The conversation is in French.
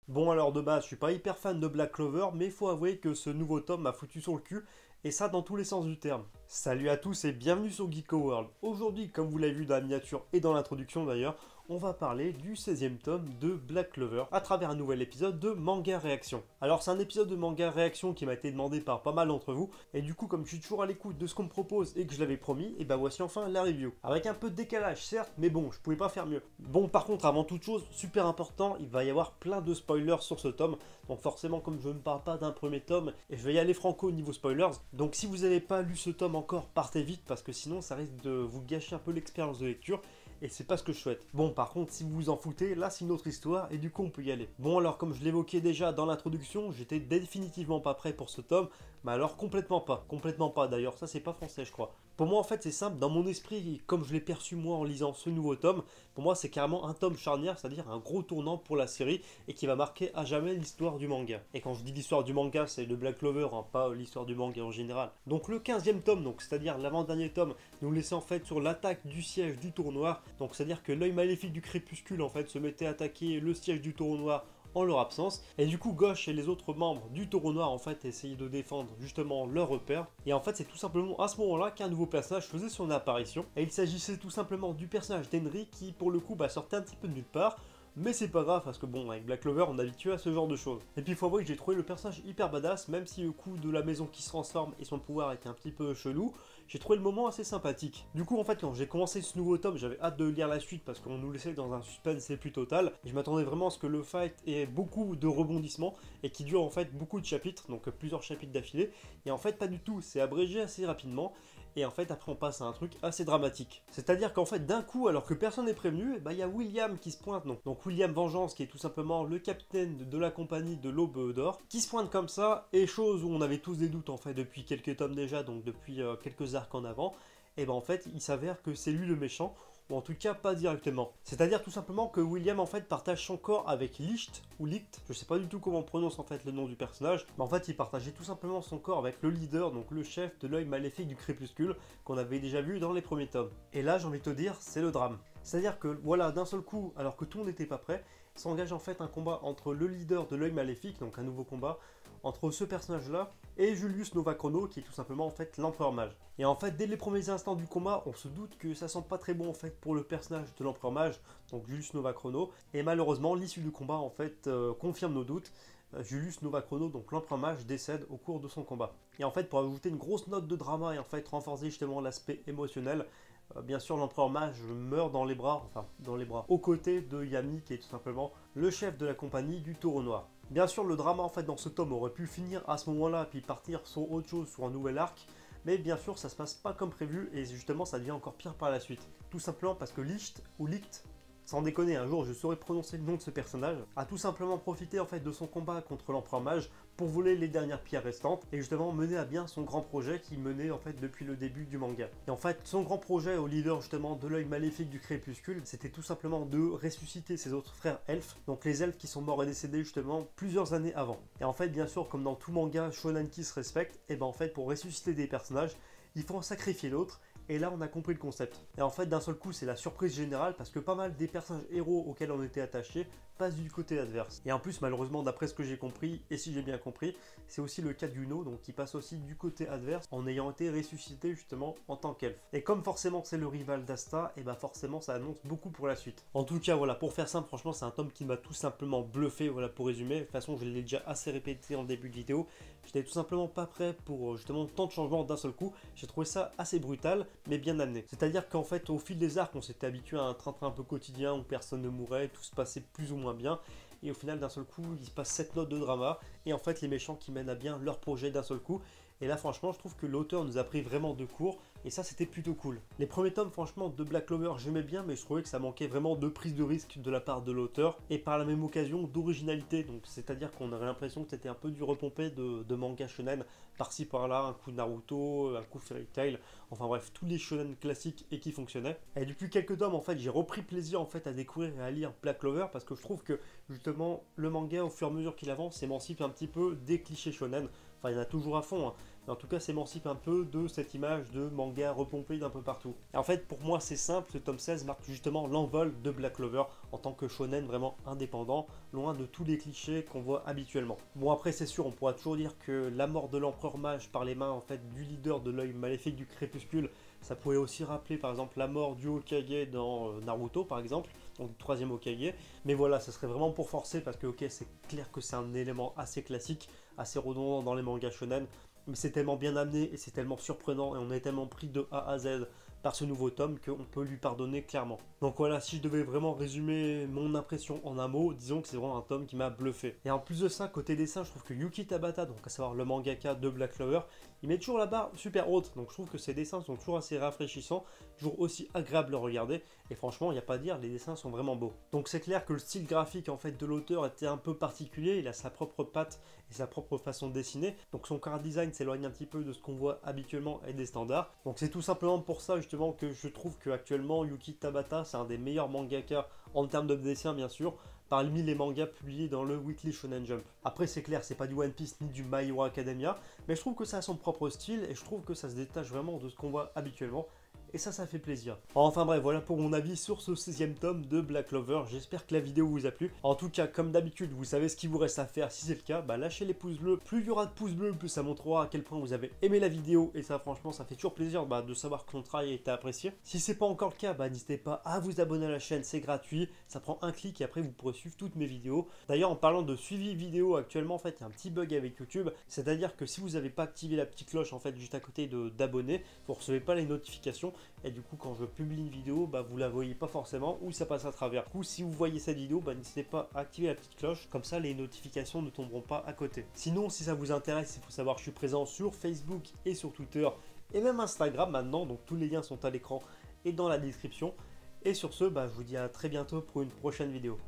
Bon alors de base, je suis pas hyper fan de Black Clover, mais faut avouer que ce nouveau tome m'a foutu sur le cul, et ça dans tous les sens du terme. Salut à tous et bienvenue sur Geeko World. Aujourd'hui, comme vous l'avez vu dans la miniature et dans l'introduction d'ailleurs, on va parler du 16e tome de Black Clover à travers un nouvel épisode de Manga Réaction. Alors c'est un épisode de Manga Réaction qui m'a été demandé par pas mal d'entre vous, et du coup comme je suis toujours à l'écoute de ce qu'on me propose et que je l'avais promis, et bah voici enfin la review. Avec un peu de décalage certes, mais bon, je pouvais pas faire mieux. Bon par contre, avant toute chose, super important, il va y avoir plein de spoilers sur ce tome, donc forcément comme je ne parle pas d'un premier tome, et je vais y aller franco au niveau spoilers, donc si vous n'avez pas lu ce tome encore, partez vite parce que sinon ça risque de vous gâcher un peu l'expérience de lecture, et c'est pas ce que je souhaite. Bon par contre si vous vous en foutez, là c'est une autre histoire et du coup on peut y aller. Bon alors comme je l'évoquais déjà dans l'introduction, j'étais définitivement pas prêt pour ce tome, mais alors complètement pas d'ailleurs, ça c'est pas français je crois. Pour moi en fait c'est simple, dans mon esprit, comme je l'ai perçu moi en lisant ce nouveau tome, pour moi c'est carrément un tome charnière, c'est-à-dire un gros tournant pour la série et qui va marquer à jamais l'histoire du manga. Et quand je dis l'histoire du manga, c'est de Black Clover, hein, pas l'histoire du manga en général. Donc le 15e tome, donc c'est-à-dire l'avant-dernier tome, nous laissait en fait sur l'attaque du siège du Tour Noir. Donc c'est-à-dire que l'œil maléfique du crépuscule en fait se mettait à attaquer le siège du Tour Noir en leur absence, et du coup Gauche et les autres membres du Taureau Noir en fait essayaient de défendre justement leur repère, et en fait c'est tout simplement à ce moment-là qu'un nouveau personnage faisait son apparition, et il s'agissait tout simplement du personnage d'Henry qui pour le coup sortait un petit peu de nulle part, mais c'est pas grave parce que bon, avec Black Clover on est habitué à ce genre de choses. Et puis il faut avouer que j'ai trouvé le personnage hyper badass, même si le coup de la maison qui se transforme et son pouvoir était un petit peu chelou, j'ai trouvé le moment assez sympathique. Du coup en fait quand j'ai commencé ce nouveau tome, j'avais hâte de lire la suite parce qu'on nous laissait dans un suspense plus total, et je m'attendais vraiment à ce que le fight ait beaucoup de rebondissements et qui dure en fait beaucoup de chapitres, donc plusieurs chapitres d'affilée, et en fait pas du tout, c'est abrégé assez rapidement, et en fait après on passe à un truc assez dramatique. C'est-à-dire qu'en fait d'un coup, alors que personne n'est prévenu, il y a William qui se pointe, donc William Vengeance qui est tout simplement le capitaine de la compagnie de l'Aube d'Or, qui se pointe comme ça, et chose où on avait tous des doutes en fait depuis quelques tomes déjà, donc depuis quelques arcs en avant, et ben en fait il s'avère que c'est lui le méchant, ou en tout cas pas directement. C'est-à-dire tout simplement que William en fait partage son corps avec Licht, ou Licht, je sais pas du tout comment on prononce en fait le nom du personnage, mais en fait il partageait tout simplement son corps avec le leader, donc le chef de l'œil maléfique du crépuscule, qu'on avait déjà vu dans les premiers tomes. Et là j'ai envie de te dire, c'est le drame. C'est-à-dire que voilà, d'un seul coup, alors que tout n'était pas prêt, s'engage en fait un combat entre le leader de l'œil maléfique, donc un nouveau combat, entre ce personnage-là et Julius Novachrono, qui est tout simplement en fait l'empereur mage. Et en fait, dès les premiers instants du combat, on se doute que ça sent pas très bon en fait pour le personnage de l'empereur mage, donc Julius Novachrono, et malheureusement, l'issue du combat en fait confirme nos doutes. Julius Novachrono, donc l'empereur mage, décède au cours de son combat. Et en fait, pour ajouter une grosse note de drama et en fait renforcer justement l'aspect émotionnel, bien sûr, l'empereur mage meurt dans les bras, aux côtés de Yami, qui est tout simplement le chef de la compagnie du Taureau Noir. Bien sûr, le drama en fait dans ce tome aurait pu finir à ce moment-là, puis partir sur autre chose, sur un nouvel arc, mais bien sûr, ça se passe pas comme prévu, et justement, ça devient encore pire par la suite. Tout simplement parce que Licht, ou Licht, sans déconner, un jour je saurais prononcer le nom de ce personnage, a tout simplement profité en fait de son combat contre l'empereur mage pour voler les dernières pierres restantes et justement mener à bien son grand projet qui menait en fait depuis le début du manga. Et en fait, son grand projet au leader justement de l'œil maléfique du crépuscule, c'était tout simplement de ressusciter ses autres frères elfes, donc les elfes qui sont morts et décédés justement plusieurs années avant. Et en fait, bien sûr, comme dans tout manga shonen qui se respecte, et ben en fait pour ressusciter des personnages, il faut en sacrifier l'autre. Et là, on a compris le concept. Et en fait, d'un seul coup, c'est la surprise générale parce que pas mal des personnages héros auxquels on était attachés passent du côté adverse. Et en plus, malheureusement, d'après ce que j'ai compris, et si j'ai bien compris, c'est aussi le cas d'Uno, donc qui passe aussi du côté adverse en ayant été ressuscité justement en tant qu'elfe. Et comme forcément c'est le rival d'Asta, et bah forcément ça annonce beaucoup pour la suite. En tout cas, voilà, pour faire simple, franchement, c'est un tome qui m'a tout simplement bluffé, voilà, pour résumer. De toute façon, je l'ai déjà assez répété en début de vidéo. J'étais tout simplement pas prêt pour justement tant de changements d'un seul coup. J'ai trouvé ça assez brutal, mais bien amené. C'est-à-dire qu'en fait, au fil des arcs, on s'était habitué à un train-train un peu quotidien où personne ne mourait, tout se passait plus ou moins bien. Et au final, d'un seul coup, il se passe 7 notes de drama. Et en fait, les méchants qui mènent à bien leur projet d'un seul coup. Et là, franchement, je trouve que l'auteur nous a pris vraiment de court. Et ça, c'était plutôt cool. Les premiers tomes, franchement, de Black Clover, j'aimais bien, mais je trouvais que ça manquait vraiment de prise de risque de la part de l'auteur. Et par la même occasion, d'originalité. Donc, c'est-à-dire qu'on aurait l'impression que c'était un peu du repompé de manga shonen. Par-ci, par-là, un coup Naruto, un coup Fairy Tail. Enfin bref, tous les shonen classiques et qui fonctionnaient. Et depuis quelques tomes, en fait, j'ai repris plaisir en fait à découvrir et à lire Black Clover parce que je trouve que justement le manga, au fur et à mesure qu'il avance, s'émancipe un petit peu des clichés shonen. Enfin, il y en a toujours à fond, hein. Mais en tout cas, s'émancipe un peu de cette image de manga repompé d'un peu partout. Et en fait, pour moi, c'est simple, ce tome 16 marque justement l'envol de Black Clover en tant que shonen vraiment indépendant, loin de tous les clichés qu'on voit habituellement. Bon, après, c'est sûr, on pourra toujours dire que la mort de l'empereur mage par les mains en fait du leader de l'œil maléfique du crépuscule, ça pourrait aussi rappeler par exemple la mort du Hokage dans Naruto par exemple, donc le troisième Hokage. Mais voilà, ça serait vraiment pour forcer parce que ok, c'est clair que c'est un élément assez classique, assez redondant dans les mangas shonen, mais c'est tellement bien amené et c'est tellement surprenant et on est tellement pris de A à Z par ce nouveau tome qu'on peut lui pardonner clairement. Donc voilà, si je devais vraiment résumer mon impression en un mot, disons que c'est vraiment un tome qui m'a bluffé. Et en plus de ça, côté dessin, je trouve que Yuki Tabata, donc à savoir le mangaka de Black Clover, il met toujours la barre super haute, donc je trouve que ses dessins sont toujours assez rafraîchissants, toujours aussi agréables à regarder, et franchement, il n'y a pas à dire, les dessins sont vraiment beaux. Donc c'est clair que le style graphique en fait de l'auteur était un peu particulier, il a sa propre patte et sa propre façon de dessiner, donc son chara design s'éloigne un petit peu de ce qu'on voit habituellement et des standards. Donc c'est tout simplement pour ça justement que je trouve que actuellement Yuki Tabata c'est un des meilleurs mangaka en termes de dessin bien sûr, parmi les mangas publiés dans le Weekly Shonen Jump. Après c'est clair, c'est pas du One Piece ni du My Hero Academia, mais je trouve que ça a son propre style et je trouve que ça se détache vraiment de ce qu'on voit habituellement. Et ça fait plaisir. Enfin bref, voilà pour mon avis sur ce 16e tome de Black Clover. J'espère que la vidéo vous a plu. En tout cas, comme d'habitude, vous savez ce qu'il vous reste à faire. Si c'est le cas, bah lâchez les pouces bleus. Plus il y aura de pouces bleus, plus ça montrera à quel point vous avez aimé la vidéo. Et ça, franchement, ça fait toujours plaisir de savoir que mon travail a été apprécié. Si c'est pas encore le cas, bah n'hésitez pas à vous abonner à la chaîne. C'est gratuit. Ça prend un clic et après vous pourrez suivre toutes mes vidéos. D'ailleurs, en parlant de suivi vidéo, actuellement, en fait, il y a un petit bug avec YouTube. C'est-à-dire que si vous n'avez pas activé la petite cloche, en fait, juste à côté d'abonner, vous ne recevez pas les notifications. Et du coup, quand je publie une vidéo, bah, vous la voyez pas forcément ou ça passe à travers. Du coup, si vous voyez cette vidéo, bah, n'hésitez pas à activer la petite cloche, comme ça les notifications ne tomberont pas à côté. Sinon, si ça vous intéresse, il faut savoir que je suis présent sur Facebook et sur Twitter et même Instagram maintenant, donc tous les liens sont à l'écran et dans la description. Et sur ce, bah, je vous dis à très bientôt pour une prochaine vidéo.